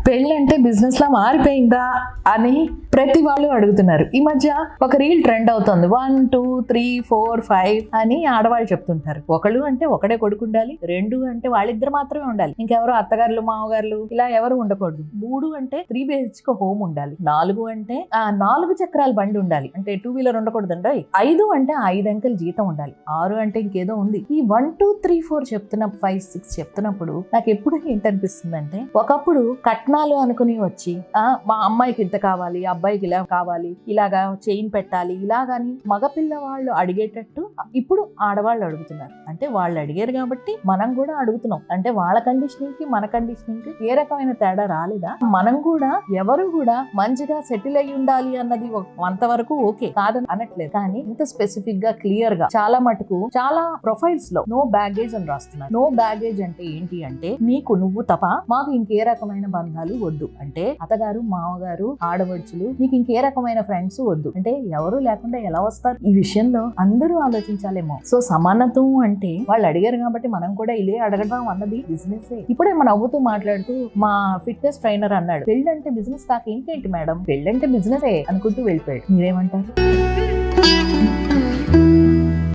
పెళ్ళంటే బిజినెస్ లా మారిపోయిందా అని ప్రతి వాళ్ళు అడుగుతున్నారు. ఈ మధ్య ఒక రీల్ ట్రెండ్ అవుతుంది. 1 2 3 4 5 అని ఆడవాళ్ళు చెప్తుంటారు. ఒకళ్ళు అంటే ఒకడే కొడుకు ఉండాలి, 2 అంటే వాళ్ళిద్దరు మాత్రమే ఉండాలి, ఇంకెవరో అత్తగారులు మామగారులు ఇలా ఎవరు ఉండకూడదు, 3 అంటే 3 BHK హోమ్ ఉండాలి, 4 అంటే 4 చక్రాల బండి ఉండాలి, అంటే 2 వీలర్ ఉండకూడదండి, 5 అంటే 5 అంకెల జీతం ఉండాలి, 6 అంటే ఇంకేదో ఉంది. ఈ 1 2 3 4 చెప్తున్నప్పుడు 5 6 చెప్తున్నప్పుడు నాకు ఎప్పుడు ఏంటనిపిస్తుందంటే, ఒకప్పుడు కట్నాలు అనుకుని వచ్చి మా అమ్మాయికి ఇంత కావాలి, అబ్బాయికి ఇలా కావాలి, ఇలాగా చైన్ పెట్టాలి, ఇలాగని మగపిల్ల వాళ్ళు అడిగేటట్టు ఇప్పుడు ఆడవాళ్ళు అడుగుతున్నారు. అంటే వాళ్ళు అడిగారు కాబట్టి మనం కూడా అడుగుతున్నాం. అంటే వాళ్ళ కండిషనింగ్ కి మన కండిషనింగ్ కి ఏ రకమైన తేడా రాలేదా? మనం కూడా ఎవరు కూడా మంచిగా సెటిల్ అయ్యి ఉండాలి అన్నది అంతవరకు ఓకే కాదని అనట్లేదు, కానీ ఇంత స్పెసిఫిక్ గా క్లియర్ గా చాలా మటుకు చాలా ప్రొఫైల్స్ లో నో బ్యాగేజ్ అని రాస్తున్నారు. నో బ్యాగేజ్ అంటే ఏంటి అంటే, నీకు నువ్వు తప్ప మాకు ఇంకే రకమైన బంధాలు వద్దు, అంటే అత్తగారు మామగారు ఆడవడుచులు నీకు ఇంకే రకమైన ఫ్రెండ్స్ వద్దు, అంటే ఎవరు లేకుండా ఎలా వస్తారు? ఈ విషయంలో అందరూ ఆలోచించాలేమో. సో సమానత్వం అంటే వాళ్ళు అడిగారు కాబట్టి మనం కూడా ఇలే అడగడం అన్నది బిజినెస్. ఇప్పుడే మనం నవ్వుతూ మాట్లాడుతూ మా ఫిట్నెస్ ట్రైనర్ అన్నాడు, పెళ్ళంటే బిజినెస్ కాక ఇంకేంటి మేడం, పెళ్ళంటే బిజినెస్ అనుకుంటూ వెళ్ళిపోయాడు. మీరేమంటారు?